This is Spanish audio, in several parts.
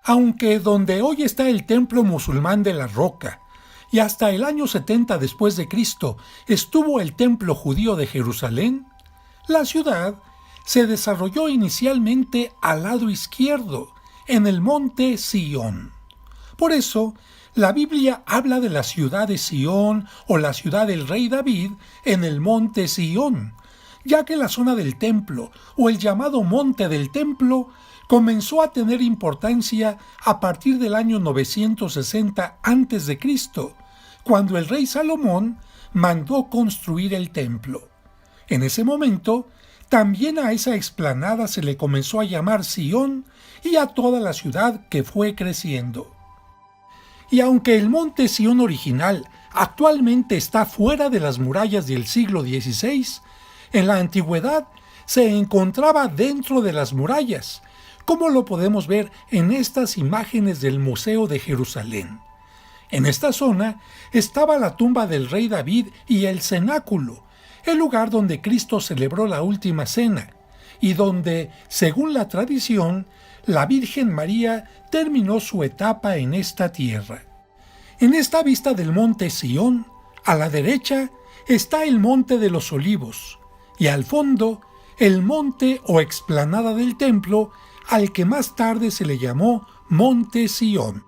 Aunque donde hoy está el templo musulmán de la Roca, y hasta el año 70 después de Cristo estuvo el templo judío de Jerusalén, la ciudad se desarrolló inicialmente al lado izquierdo, en el monte Sión. Por eso, la Biblia habla de la ciudad de Sión o la ciudad del rey David en el monte Sión, ya que la zona del templo o el llamado monte del templo comenzó a tener importancia a partir del año 960 a.C., cuando el rey Salomón mandó construir el templo. En ese momento, también a esa explanada se le comenzó a llamar Sión y a toda la ciudad que fue creciendo. Y aunque el monte Sión original actualmente está fuera de las murallas del siglo XVI, en la antigüedad se encontraba dentro de las murallas, como lo podemos ver en estas imágenes del Museo de Jerusalén. En esta zona estaba la tumba del rey David y el cenáculo, el lugar donde Cristo celebró la última cena, y donde, según la tradición, la Virgen María terminó su etapa en esta tierra. En esta vista del monte Sión, a la derecha está el monte de los Olivos, y al fondo el monte o explanada del templo, al que más tarde se le llamó Monte Sión.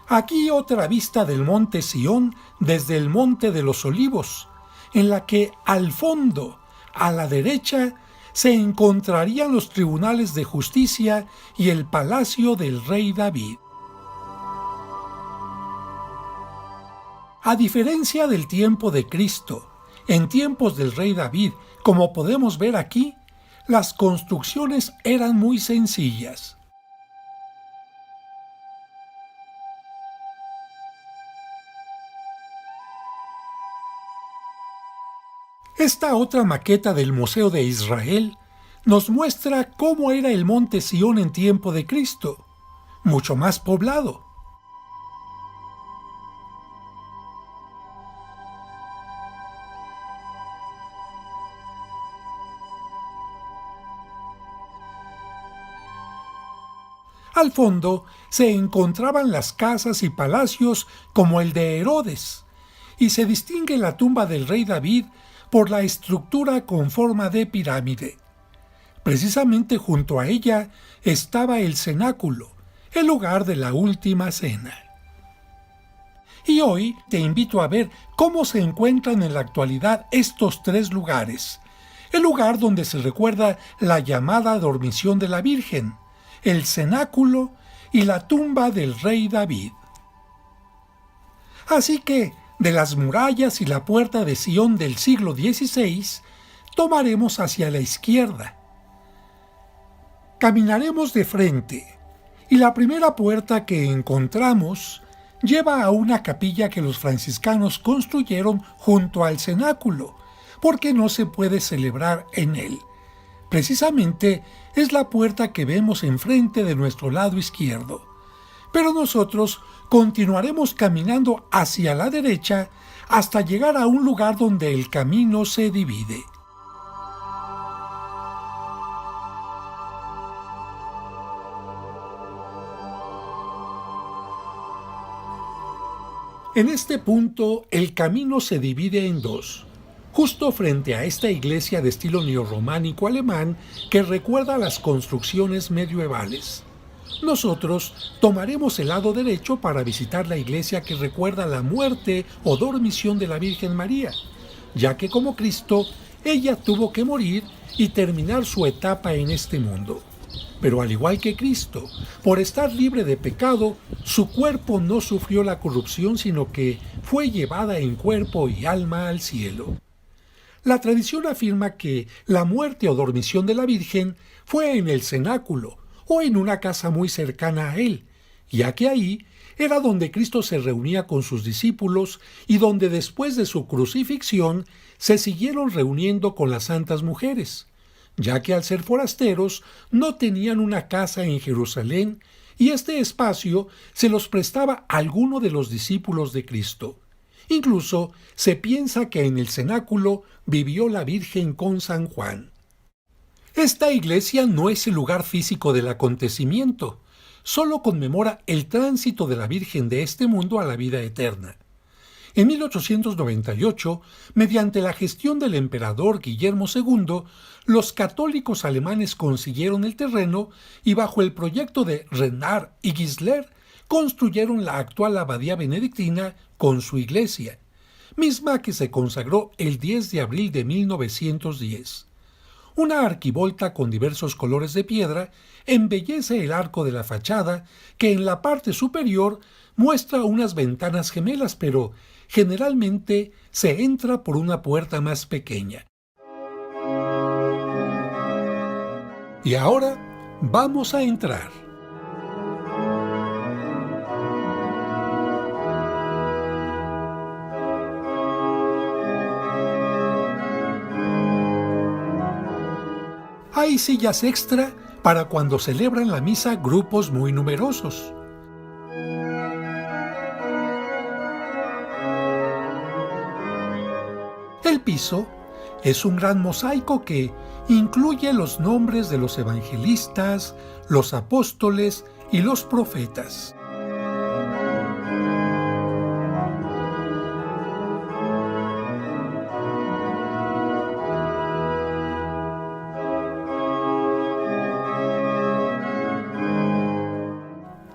Aquí otra vista del monte Sión desde el monte de los Olivos, en la que al fondo, a la derecha, se encontrarían los tribunales de justicia y el palacio del rey David. A diferencia del tiempo de Cristo, en tiempos del rey David, como podemos ver aquí, las construcciones eran muy sencillas. Esta otra maqueta del Museo de Israel nos muestra cómo era el monte Sión en tiempo de Cristo, mucho más poblado. Al fondo se encontraban las casas y palacios como el de Herodes, y se distingue la tumba del rey David por la estructura con forma de pirámide. Precisamente junto a ella estaba el cenáculo, el lugar de la última cena. Y hoy te invito a ver cómo se encuentran en la actualidad estos tres lugares. El lugar donde se recuerda la llamada dormición de la Virgen, el cenáculo y la tumba del rey David. Así que, de las murallas y la puerta de Sión del siglo XVI, tomaremos hacia la izquierda. Caminaremos de frente, y la primera puerta que encontramos lleva a una capilla que los franciscanos construyeron junto al cenáculo, porque no se puede celebrar en él. Precisamente es la puerta que vemos enfrente de nuestro lado izquierdo. Pero nosotros continuaremos caminando hacia la derecha hasta llegar a un lugar donde el camino se divide. En este punto, el camino se divide en dos. Justo frente a esta iglesia de estilo neorrománico alemán que recuerda las construcciones medievales. Nosotros tomaremos el lado derecho para visitar la iglesia que recuerda la muerte o dormición de la Virgen María, ya que como Cristo, ella tuvo que morir y terminar su etapa en este mundo. Pero al igual que Cristo, por estar libre de pecado, su cuerpo no sufrió la corrupción, sino que fue llevada en cuerpo y alma al cielo. La tradición afirma que la muerte o dormición de la Virgen fue en el cenáculo o en una casa muy cercana a él, ya que ahí era donde Cristo se reunía con sus discípulos y donde después de su crucifixión se siguieron reuniendo con las santas mujeres, ya que al ser forasteros no tenían una casa en Jerusalén y este espacio se los prestaba a alguno de los discípulos de Cristo. Incluso se piensa que en el cenáculo vivió la Virgen con San Juan. Esta iglesia no es el lugar físico del acontecimiento, solo conmemora el tránsito de la Virgen de este mundo a la vida eterna. En 1898, mediante la gestión del emperador Guillermo II, los católicos alemanes consiguieron el terreno y bajo el proyecto de Renard y Gisler construyeron la actual abadía benedictina con su iglesia, misma que se consagró el 10 de abril de 1910. Una arquivolta con diversos colores de piedra embellece el arco de la fachada, que en la parte superior muestra unas ventanas gemelas, pero generalmente se entra por una puerta más pequeña. Y ahora vamos a entrar. Hay sillas extra para cuando celebran la misa grupos muy numerosos. El piso es un gran mosaico que incluye los nombres de los evangelistas, los apóstoles y los profetas.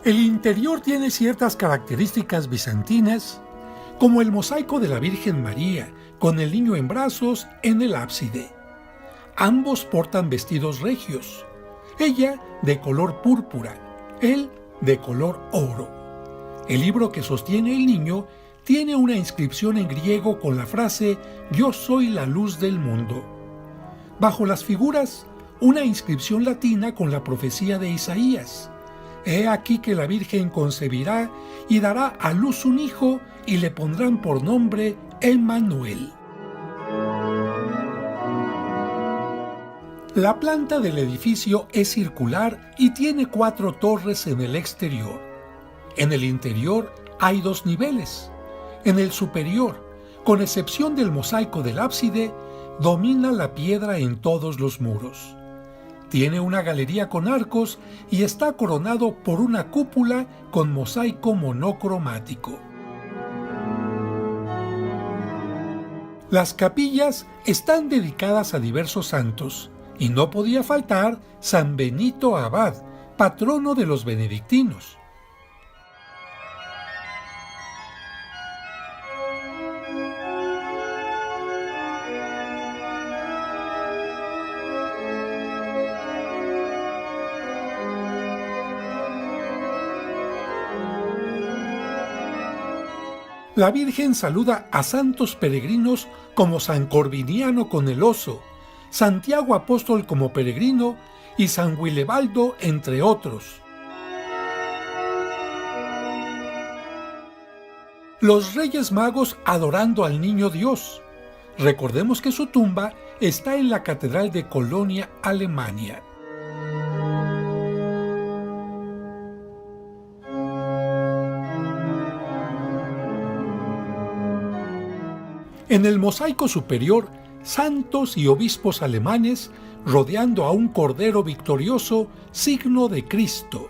El interior tiene ciertas características bizantinas, como el mosaico de la Virgen María, con el niño en brazos en el ábside. Ambos portan vestidos regios, ella de color púrpura, él de color oro. El libro que sostiene el niño tiene una inscripción en griego con la frase «Yo soy la luz del mundo». Bajo las figuras, una inscripción latina con la profecía de Isaías. He aquí que la Virgen concebirá y dará a luz un hijo y le pondrán por nombre Emmanuel. La planta del edificio es circular y tiene 4 torres en el exterior. En el interior hay 2 niveles. En el superior, con excepción del mosaico del ábside, domina la piedra en todos los muros. Tiene una galería con arcos y está coronado por una cúpula con mosaico monocromático. Las capillas están dedicadas a diversos santos y no podía faltar San Benito Abad, patrono de los benedictinos. La Virgen saluda a santos peregrinos como San Corviniano con el oso, Santiago Apóstol como peregrino y San Guilebaldo, entre otros. Los Reyes Magos adorando al Niño Dios. Recordemos que su tumba está en la Catedral de Colonia, Alemania. En el mosaico superior, santos y obispos alemanes rodeando a un cordero victorioso, signo de Cristo.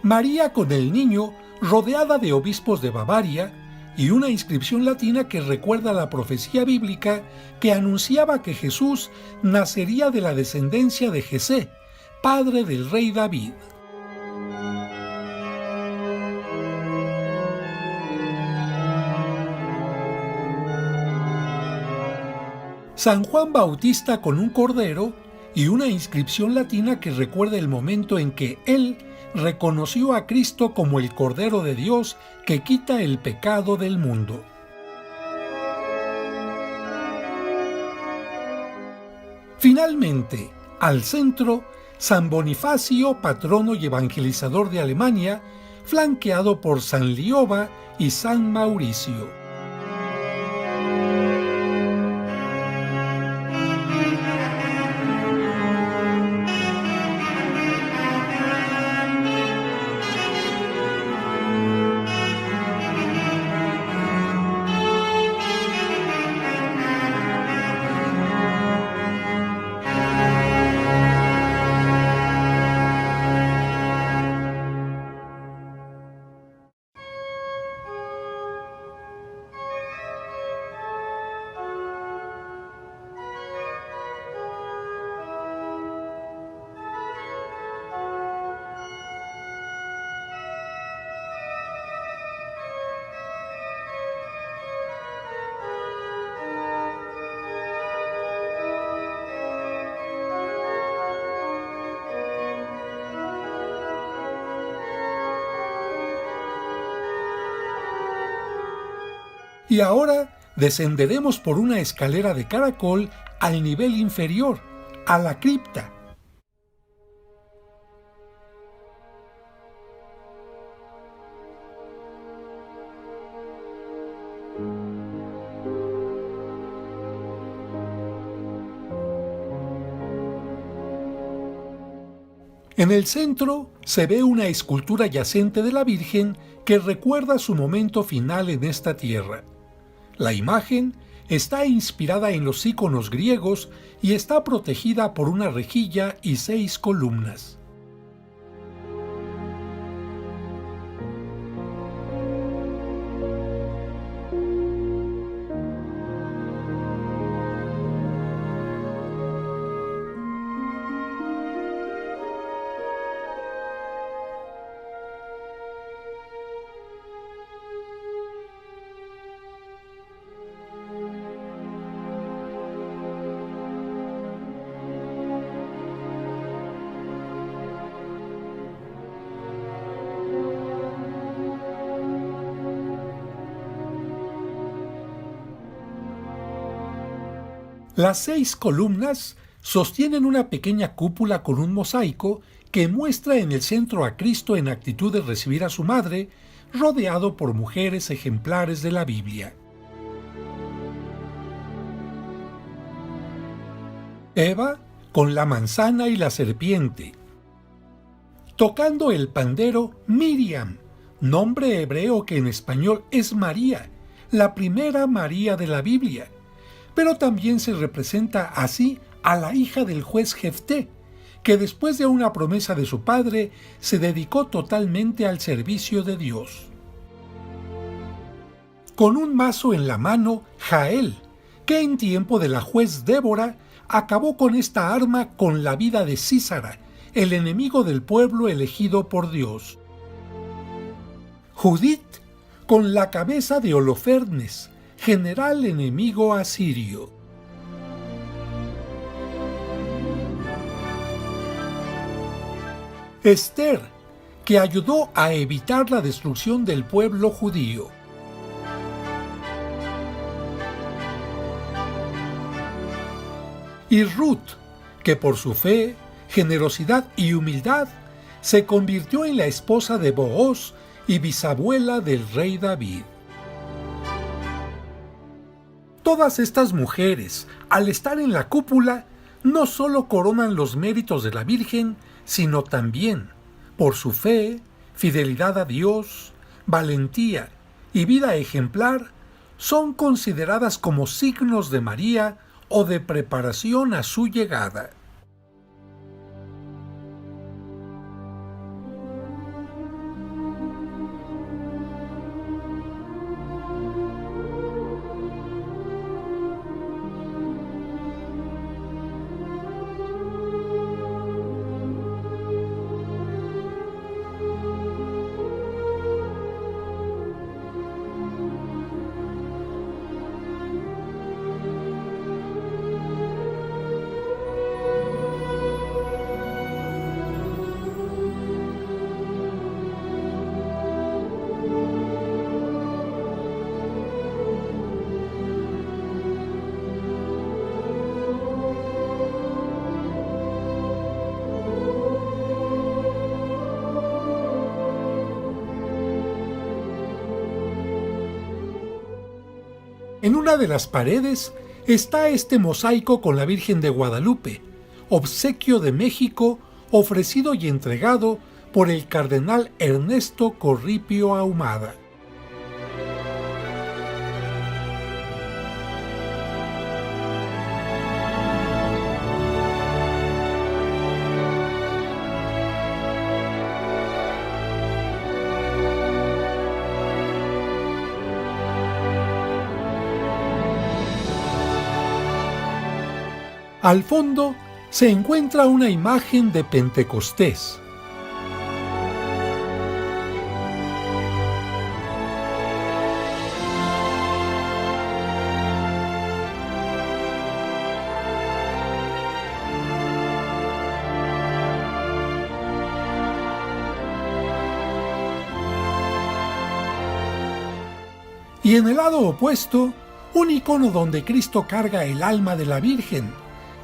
María con el niño, rodeada de obispos de Bavaria, y una inscripción latina que recuerda la profecía bíblica que anunciaba que Jesús nacería de la descendencia de Jesé, padre del rey David. San Juan Bautista con un cordero y una inscripción latina que recuerda el momento en que él reconoció a Cristo como el Cordero de Dios que quita el pecado del mundo. Finalmente, al centro, San Bonifacio, patrono y evangelizador de Alemania, flanqueado por San Lioba y San Mauricio. Y ahora descenderemos por una escalera de caracol al nivel inferior, a la cripta. En el centro se ve una escultura yacente de la Virgen que recuerda su momento final en esta tierra. La imagen está inspirada en los íconos griegos y está protegida por una rejilla y 6 columnas. Las 6 columnas sostienen una pequeña cúpula con un mosaico que muestra en el centro a Cristo en actitud de recibir a su madre, rodeado por mujeres ejemplares de la Biblia. Eva con la manzana y la serpiente. Tocando el pandero, Miriam, nombre hebreo que en español es María, la primera María de la Biblia. Pero también se representa así a la hija del juez Jefté, que después de una promesa de su padre se dedicó totalmente al servicio de Dios. Con un mazo en la mano, Jael, que en tiempo de la juez Débora acabó con esta arma con la vida de Sísara, el enemigo del pueblo elegido por Dios. Judith, con la cabeza de Holofernes, general enemigo asirio. Esther, que ayudó a evitar la destrucción del pueblo judío. Y Ruth, que por su fe, generosidad y humildad se convirtió en la esposa de Booz y bisabuela del rey David. Todas estas mujeres, al estar en la cúpula, no solo coronan los méritos de la Virgen, sino también, por su fe, fidelidad a Dios, valentía y vida ejemplar, son consideradas como signos de María o de preparación a su llegada. En una de las paredes está este mosaico con la Virgen de Guadalupe, obsequio de México ofrecido y entregado por el cardenal Ernesto Corripio Ahumada. Al fondo se encuentra una imagen de Pentecostés. Y en el lado opuesto, un icono donde Cristo carga el alma de la Virgen,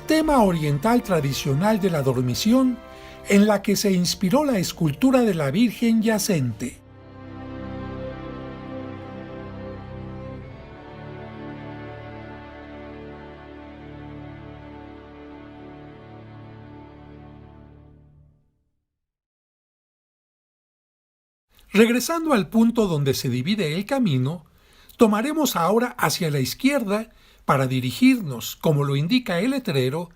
tema oriental tradicional de la dormición, en la que se inspiró la escultura de la Virgen yacente. Regresando al punto donde se divide el camino, tomaremos ahora hacia la izquierda para dirigirnos, como lo indica el letrero,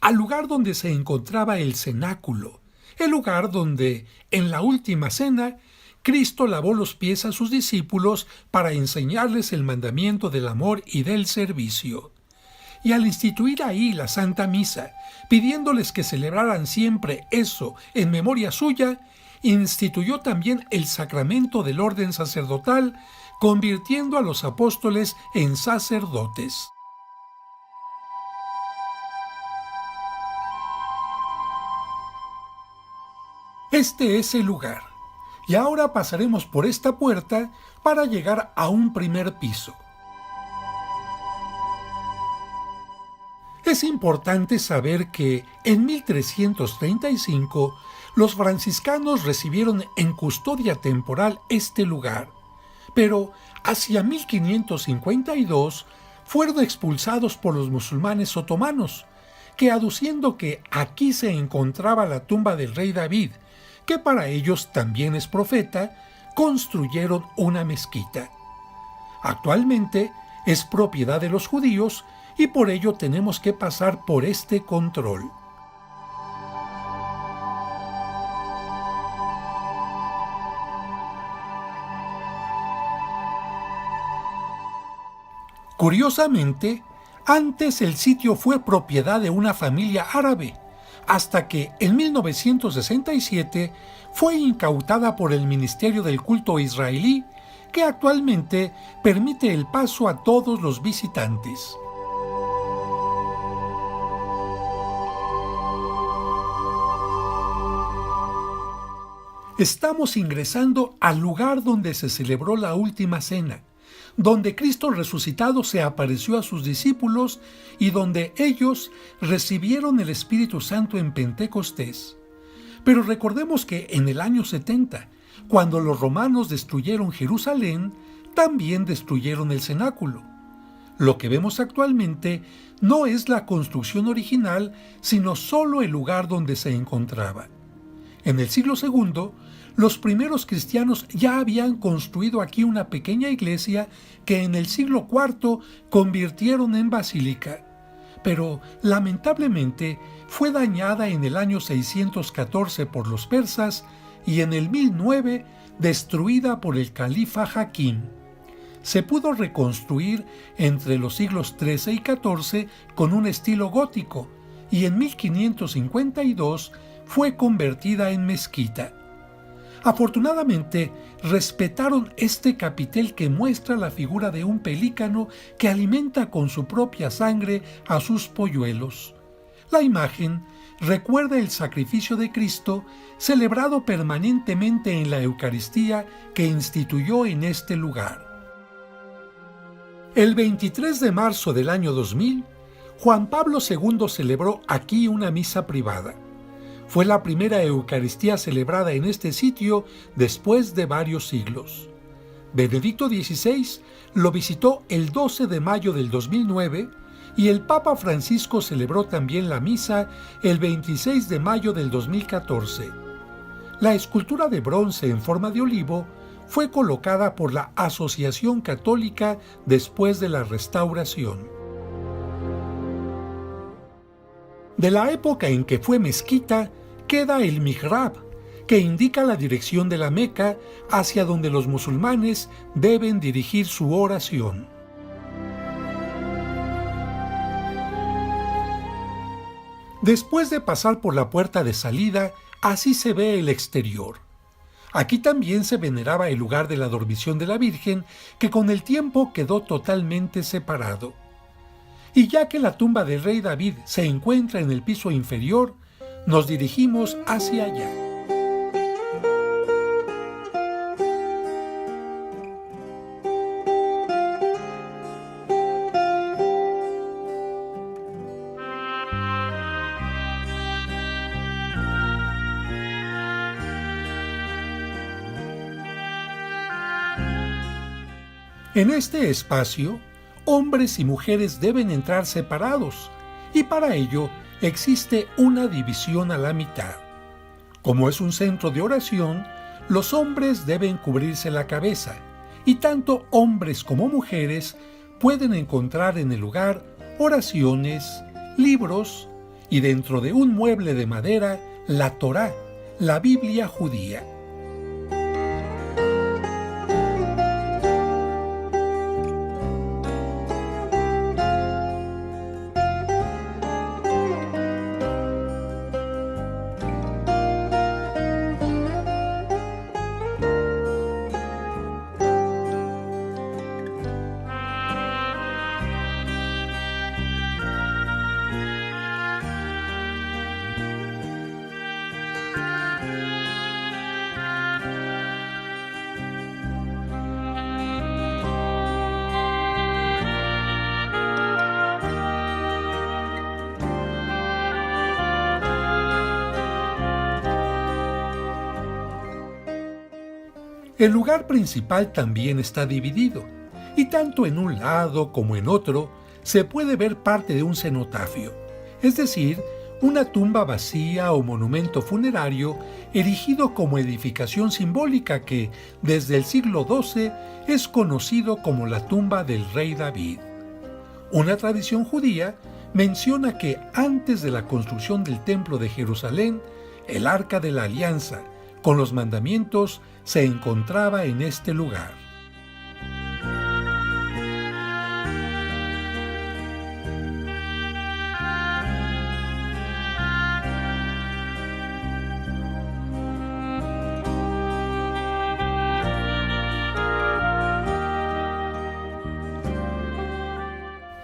al lugar donde se encontraba el cenáculo, el lugar donde, en la última cena, Cristo lavó los pies a sus discípulos para enseñarles el mandamiento del amor y del servicio. Y al instituir ahí la Santa Misa, pidiéndoles que celebraran siempre eso en memoria suya, instituyó también el sacramento del orden sacerdotal, convirtiendo a los apóstoles en sacerdotes. Este es el lugar, y ahora pasaremos por esta puerta para llegar a un primer piso. Es importante saber que en 1335 los franciscanos recibieron en custodia temporal este lugar, pero hacia 1552 fueron expulsados por los musulmanes otomanos, que aduciendo que aquí se encontraba la tumba del rey David, que para ellos también es profeta, construyeron una mezquita. Actualmente es propiedad de los judíos y por ello tenemos que pasar por este control. Curiosamente, antes el sitio fue propiedad de una familia árabe, hasta que en 1967 fue incautada por el Ministerio del Culto israelí, que actualmente permite el paso a todos los visitantes. Estamos ingresando al lugar donde se celebró la última cena, donde Cristo resucitado se apareció a sus discípulos y donde ellos recibieron el Espíritu Santo en Pentecostés. Pero recordemos que en el año 70, cuando los romanos destruyeron Jerusalén, también destruyeron el cenáculo. Lo que vemos actualmente no es la construcción original, sino solo el lugar donde se encontraba. En el siglo II, los primeros cristianos ya habían construido aquí una pequeña iglesia que en el siglo IV convirtieron en basílica, pero lamentablemente fue dañada en el año 614 por los persas y en el 1009 destruida por el califa Hakim. Se pudo reconstruir entre los siglos XIII y XIV con un estilo gótico y en 1552 fue convertida en mezquita. Afortunadamente, respetaron este capitel que muestra la figura de un pelícano que alimenta con su propia sangre a sus polluelos. La imagen recuerda el sacrificio de Cristo celebrado permanentemente en la Eucaristía que instituyó en este lugar. El 23 de marzo del año 2000, Juan Pablo II celebró aquí una misa privada. Fue la primera Eucaristía celebrada en este sitio después de varios siglos. Benedicto XVI lo visitó el 12 de mayo del 2009 y el Papa Francisco celebró también la misa el 26 de mayo del 2014. La escultura de bronce en forma de olivo fue colocada por la Asociación Católica después de la restauración. De la época en que fue mezquita queda el mihrab, que indica la dirección de la Meca hacia donde los musulmanes deben dirigir su oración. Después de pasar por la puerta de salida, así se ve el exterior. Aquí también se veneraba el lugar de la dormición de la Virgen, que con el tiempo quedó totalmente separado. Y ya que la tumba del rey David se encuentra en el piso inferior, nos dirigimos hacia allá. En este espacio, hombres y mujeres deben entrar separados, y para ello existe una división a la mitad. Como es un centro de oración, los hombres deben cubrirse la cabeza, y tanto hombres como mujeres pueden encontrar en el lugar oraciones, libros, y dentro de un mueble de madera, la Torá, la Biblia judía. El lugar principal también está dividido, y tanto en un lado como en otro se puede ver parte de un cenotafio, es decir, una tumba vacía o monumento funerario erigido como edificación simbólica que, desde el siglo XII, es conocido como la tumba del rey David. Una tradición judía menciona que antes de la construcción del Templo de Jerusalén, el Arca de la Alianza, con los mandamientos, se encontraba en este lugar.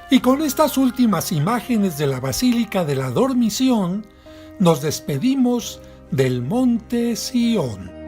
Y con estas últimas imágenes de la Basílica de la Dormición, nos despedimos del Monte Sión.